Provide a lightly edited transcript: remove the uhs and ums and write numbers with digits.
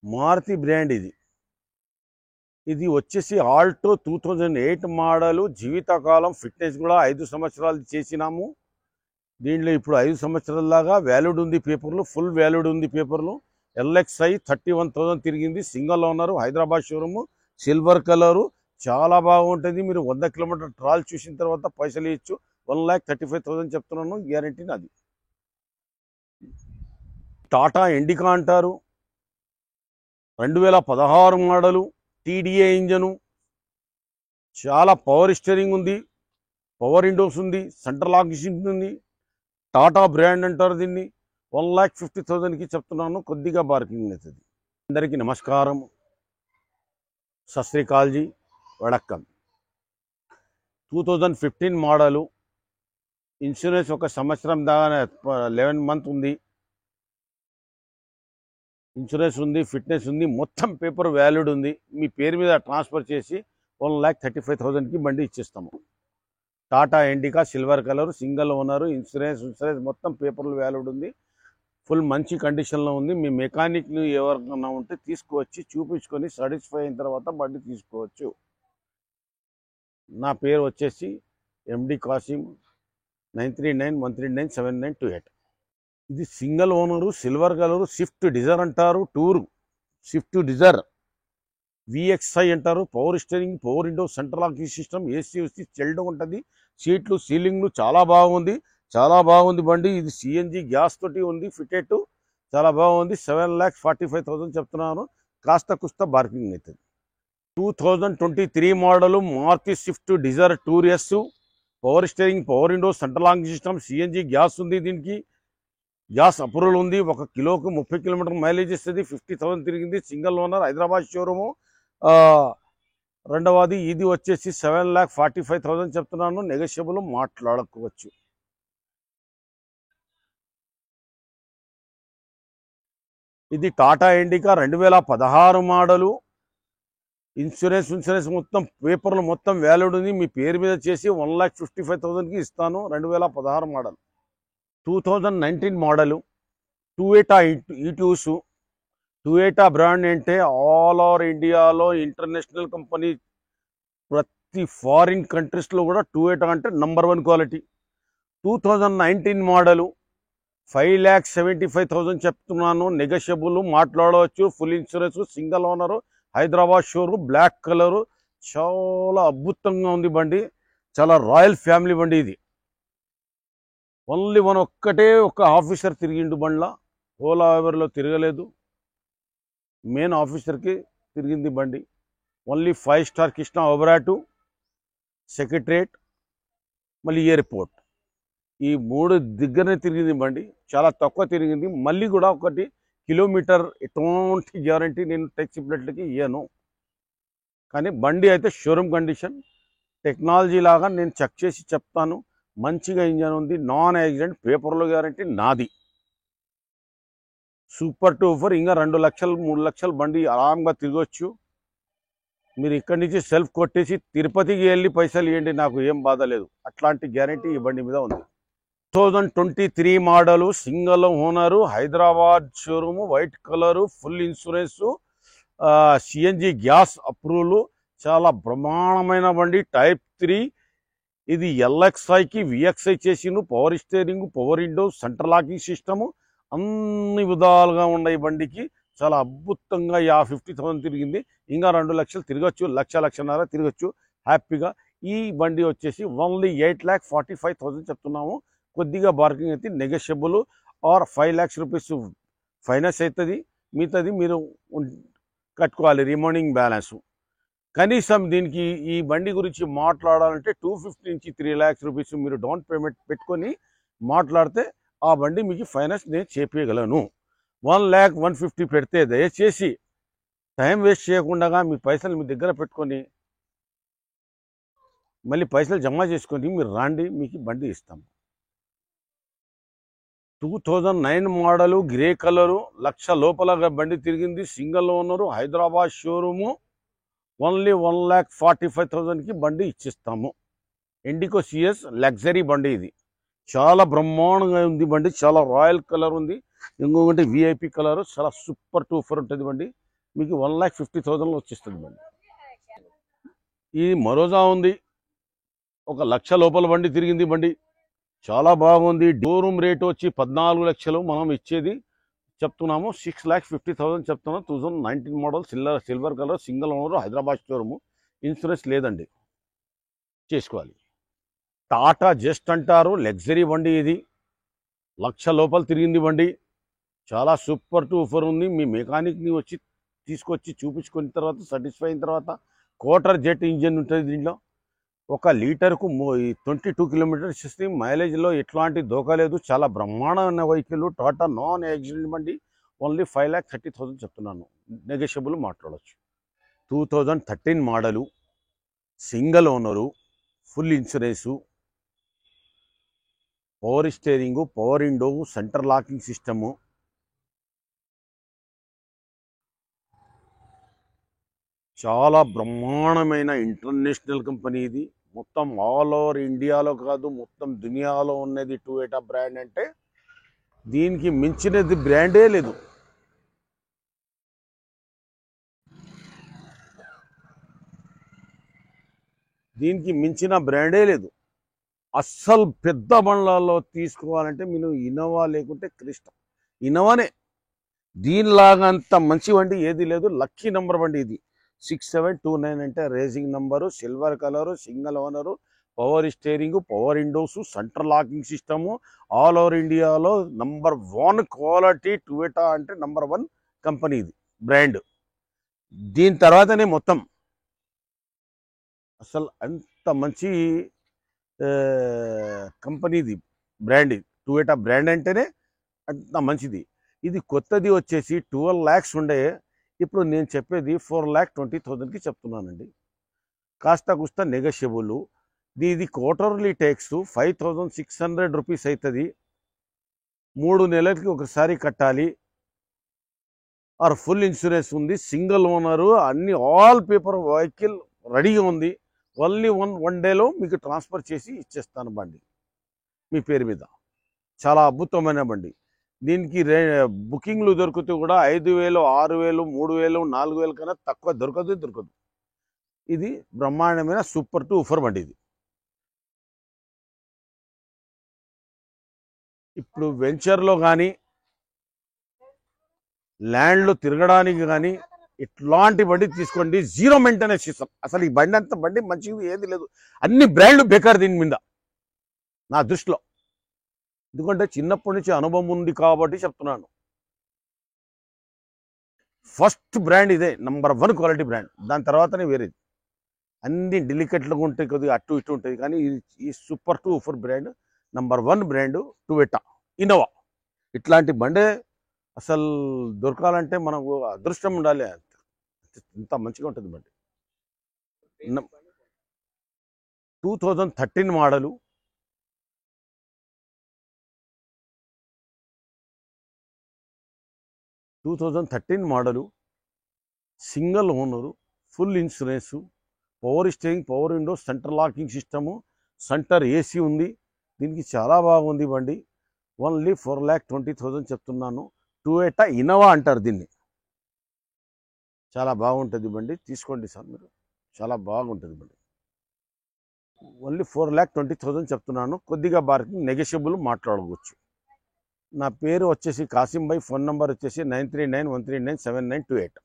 Maruti brand ఇది వచ్చేసి Alto 2008 model. జీవితకాలం ఫిట్నెస్ కూడా 5 సంవత్సరాలు చేసినాము. దీంట్లో ఇప్పుడు 5 సంవత్సరాల దాకా వ్యాలిడ్ ఉంది పేపర్లు, ఫుల్ వ్యాలిడ్ ఉంది పేపర్లు. LXI 31,000 తిరిగింది. Single owner, Hyderabad showroom, silver colour, చాలా బాగుంటుంది. మీరు 100 కిలోమీటర్ ట్రాల్ చూసిన తర్వాత పైసలు ఇచ్చు. 1,35,000 చెప్తున్నాను, గ్యారంటీ నాది. టాటా ఇండికా అంటారు, 2016 మోడలు, TDA ఇంజను, చాలా పవర్ స్టీరింగ్ ఉంది, పవర్ విండోస్ ఉంది, సెంట్రల్ లాకింగ్ ఉంది. టాటా బ్రాండ్ అంటారు దీన్ని. 1,50,000కి చెప్తున్నాను, కొద్దిగా బార్కింగ్ అవుతుంది. అందరికీ నమస్కారం, సత్ శ్రీ అకాల్ జీ, వడక్కం. 2015 మోడలు, ఇన్సూరెన్స్ 1 సంవత్సరం దాకా 11 మంత్ ఉంది. ఇన్సూరెన్స్ ఉంది, ఫిట్నెస్ ఉంది, మొత్తం పేపర్ వ్యాలిడ్ ఉంది. మీ పేరు మీద ట్రాన్స్ఫర్ చేసి 1,35,000కి బండి ఇచ్చేస్తాము. Tata indica silver colour, single owner, insurance మొత్తం పేపర్లు వ్యాలిడ్ ఉంది. ఫుల్ మంచి కండిషన్లో ఉంది. మీ మెకానిక్ని ఎవరికన్నా ఉంటే తీసుకువచ్చి చూపించుకొని సాటిస్ఫై అయిన తర్వాత బండి తీసుకోవచ్చు. నా పేరు వచ్చేసి MD కాసిం. 9391397928. ఇది single owner, silver colour, Swift Dzire అంటారు. టూర్ స్విఫ్ట్ డిజైర్, VXI అంటారు. Power steering, power window, central locking system, AC chilled ఉంటుంది. సీట్లు, సీలింగ్లు చాలా బాగుంది, చాలా బాగుంది బండి. ఇది CNG గ్యాస్ తోటి ఉంది, ఫిటెడ్, చాలా బాగుంది. 7,45,000 చెప్తున్నాను, కాస్త కుస్త బార్కింగ్ అవుతుంది. 2023 model Maruti Swift Dzire tour S, power steering, power window, central locking system, CNG gas ఉంది. దీనికి గ్యాస్ అప్రూవల్ ఉంది. 1 కిలోకు 30 కిలోమీటర్ మైలేజ్ ఇస్తుంది. 50,000 తిరిగింది. Single owner, Hyderabad showroom. రెండవది ఇది వచ్చేసి 7,45,000 చెప్తున్నాను, నెగోషియబుల్ మాట్లాడుకోవచ్చు. ఇది టాటా ఇండికా 2016 మోడలు. ఇన్సూరెన్స్ మొత్తం పేపర్లు మొత్తం వ్యాలిడ్ ఉంది. మీ పేరు మీద చేసి 1,55,000కి ఇస్తాను. 2016 model. 2019 model, Toyota Etios. Toyota brand అంటే ఆల్ ఓవర్ ఇండియాలో ఇంటర్నేషనల్ కంపెనీ, ప్రతి ఫారిన్ కంట్రీస్లో కూడా టొయోటా అంటే నంబర్ 1 క్వాలిటీ. 2019 మోడలు, 5,75,000 చెప్తున్నాను, నెగోషియబుల్ మాట్లాడవచ్చు. Full insurance, single owner, Hyderabad showroom, black colour, చాలా అద్భుతంగా ఉంది బండి. చాలా రాయల్ ఫ్యామిలీ బండి ఇది. ఓన్లీ ఒక్కటే ఒక ఆఫీసర్ తిరిగిండు బండ్ల, ఓలా ఎవరిలో తిరగలేదు. మెయిన్ ఆఫీసర్కి తిరిగింది బండి. ఓన్లీ 5 స్టార్ కృష్ణ ఓబరాటు, సెక్రటరేట్, మళ్ళీ ఎయిర్పోర్ట్, ఈ 3 దగ్గరనే తిరిగింది బండి. చాలా తక్కువ తిరిగింది. మళ్ళీ కూడా 1 కిలోమీటర్ ఎటువంటి గ్యారంటీ నేను టెక్సీ ప్లేట్లకి ఇయ్యను. కానీ బండి అయితే షోరూమ్ కండిషన్, టెక్నాలజీ లాగా నేను చెక్ చేసి చెప్తాను. మంచిగా ఇంజన్ ఉంది, నాన్ యాక్సిడెంట్, పేపర్లో గ్యారంటీ నాది. సూపర్ టూఫర్. ఇంకా 2 లక్షలు 3 లక్షలు బండి ఆరాంగా తిరగొచ్చు. మీరు ఇక్కడి నుంచి సెల్ఫ్ కొట్టేసి తిరుపతికి వెళ్ళి పైసలు ఇవ్వండి, నాకు ఏం బాధ లేదు. అట్లాంటి గ్యారంటీ ఈ బండి మీద ఉంది. 2023 model, single owner, Hyderabad showroom, white colour, full insurance, CNG gas approval, చాలా బ్రహ్మాండమైన బండి. టైప్ 3. ఇది LXIకి VXI చేసిండు. Power steering, power window, central locking system, అన్ని విధాలుగా ఉన్నాయి బండికి. చాలా అద్భుతంగా 50,000 తిరిగింది. ఇంకా 2 లక్షలు తిరగచ్చు, 1,00,000 తిరగచ్చు హ్యాపీగా. ఈ బండి వచ్చేసి ఓన్లీ 8,45,000 చెప్తున్నాము. కొద్దిగా బార్కింగ్ అయితే negotiable, or 5 lakhs rupees finance అవుతుంది. మిగతాది మీరు కట్టుకోవాలి, రిమైనింగ్ బ్యాలెన్స్. కనీసం దీనికి ఈ బండి గురించి మాట్లాడాలంటే 250 నుంచి 3 lakhs రూపీస్ మీరు డౌన్ పేమెంట్ పెట్టుకొని మాట్లాడితే ఆ బండి మీకు ఫైనాన్స్ నేను చేపించగలను. 1,50,000 పెడితే దయచేసి టైం వేస్ట్ చేయకుండా మీ పైసలు మీ దగ్గర పెట్టుకొని మళ్ళీ పైసలు జమ చేసుకొని మీరు రాండి, మీకు బండి ఇస్తాం. 2009 మోడలు, గ్రే కలరు, 1,00,000 లోపల బండి తిరిగింది. Single owner, Hyderabad showroom. Only 1,45,000కి బండి ఇచ్చిస్తాము. ఇండికో CS లగ్జరీ బండి ఇది. చాలా బ్రహ్మాండంగా ఉంది బండి, చాలా రాయల్ కలర్ ఉంది. ఇంకొకటి VIP కలర్, చాలా సూపర్ టూఫర్ ఉంటుంది బండి. మీకు 1,50,000 వచ్చేస్తుంది బండి. ఈ మరోజా ఉంది, 1,00,000 లోపల బండి తిరిగింది బండి, చాలా బాగుంది. షోరూమ్ రేట్ వచ్చి 14 లక్షలు, మనం ఇచ్చేది చెప్తున్నాము 6,50,000 చెప్తున్నాం. 2019 model, silver colour, single owner, Hyderabad showroom, insurance లేదండి, చేసుకోవాలి. టాటా జస్ట్ అంటారు, లగ్జరీ బండి ఇది, 1,00,000 లోపల తిరిగింది బండి, చాలా సూపర్ టూపర్ ఉంది. మీ మెకానిక్ని వచ్చి తీసుకొచ్చి చూపించుకున్న తర్వాత సాటిస్ఫై అయిన తర్వాత, క్వార్టర్ జెట్ ఇంజిన్ ఉంటుంది దీంట్లో, 1 లీటర్కు 22 కిలోమీటర్స్ ఇస్తుంది. మైలేజ్లో ఎట్లాంటి దోకా లేదు, చాలా బ్రహ్మాండమైన వెహికల్. టాటా నాన్ యాక్సిడెంట్ బండి, ఓన్లీ 5,30,000 చెప్తున్నాను, నెగోషియబుల్ మాట్లాడవచ్చు. 2013 model, single owner, full insurance, power steering, power window, centre locking system, చాలా బ్రహ్మాండమైన ఇంటర్నేషనల్ కంపెనీ ఇది. మొత్తం ఆల్ ఓవర్ ఇండియాలో కాదు, మొత్తం దునియాలో ఉన్నది టొయోటా బ్రాండ్ అంటే దీనికి మించినది బ్రాండే లేదు. దీనికి మించిన బ్రాండే లేదు. అస్సలు పెద్ద బండ్లలో తీసుకోవాలంటే మీరు ఇన్నోవా లేకుంటే క్రిస్టా, ఇన్నోవానే. దీనిలాగా అంత మంచి బండి ఏది లేదు. లక్కీ నెంబర్ బండి ఇది, 6729 అంటే racing number, silver colour, single owner, power steering, power Windows, centre locking system, all over ఇండియాలో నంబర్ 1 క్వాలిటీ. టొయోటా అంటే నంబర్ 1 కంపెనీ ఇది, బ్రాండ్. దీని తర్వాతనే మొత్తం. అసలు అంత మంచి కంపెనీది బ్రాండ్, టొయోటా బ్రాండ్ అంటేనే అంత మంచిది. ఇది కొత్తది వచ్చేసి 12 lakhs ఉండే, ఇప్పుడు నేను చెప్పేది 4,20,000కి చెప్తున్నానండి. కాస్త కుస్త నెగోషియబుల్. ఇది క్వార్టర్లీ ట్యాక్స్ 5,600 రూపీస్ అవుతుంది, 3 నెలలకి ఒకసారి కట్టాలి. ఆర్ ఫుల్ ఇన్సూరెన్స్ ఉంది, సింగిల్ ఓనరు, అన్ని ఆల్ పేపర్ వెహికల్ రెడీగా ఉంది. ఓన్లీ వన్ డేలో మీకు ట్రాన్స్ఫర్ చేసి ఇచ్చేస్తాను బండి మీ పేరు మీద. చాలా అద్భుతమైన బండి. దీనికి బుకింగ్లు దొరుకుతూ కూడా 5,000, 6,000, 3,000, 4,000 కన్నా తక్కువ దొరకదు. ఇది బ్రహ్మాండమైన సూపర్ టూపర్ బండి ఇది. ఇప్పుడు వెంచర్లో కానీ ల్యాండ్లో తిరగడానికి కానీ ఇట్లాంటి బండి తీసుకోండి, 0 మెయింటెనెన్స్ ఇస్తాం. అసలు ఈ బండి అంత బండి మంచిది ఏది లేదు, అన్ని బ్రాండ్లు బేకార్ దీని మీద నా దృష్టిలో. ఎందుకంటే చిన్నప్పటి నుంచి అనుభవం ఉంది కాబట్టి చెప్తున్నాను. ఫస్ట్ బ్రాండ్ ఇదే, నంబర్ 1 క్వాలిటీ బ్రాండ్. దాని తర్వాతనే వేరేది, అన్ని డెలికేట్లుగా ఉంటాయి, కొద్దిగా అటు ఇటు ఉంటుంది. కానీ ఈ super duper brand, number 1 brand Toyota Innova. ఇట్లాంటి బండే అసలు దొరకాలంటే మనకు అదృష్టం ఉండాలి, ఇంత మంచిగా ఉంటుంది బండి. 2013 model, single owner, full insurance, power steering, power window, centre locking system, centre AC ఉంది. దీనికి చాలా బాగుంది బండి. ఓన్లీ 4,20,000 చెప్తున్నాను. టొయోటా ఇన్నోవా అంటారు దీన్ని. చాలా బాగుంటుంది బండి, తీసుకోండి సార్ మీరు, చాలా బాగుంటుంది బండి. ఓన్లీ 4,20,000 చెప్తున్నాను. కొద్దిగా బార్కింగ్ నెగోషియబుల్ మాట్లాడుకోవచ్చు. నా పేరు వచ్చేసి కాసిం భాయ్, ఫోన్ నెంబర్ వచ్చేసి 9391397928.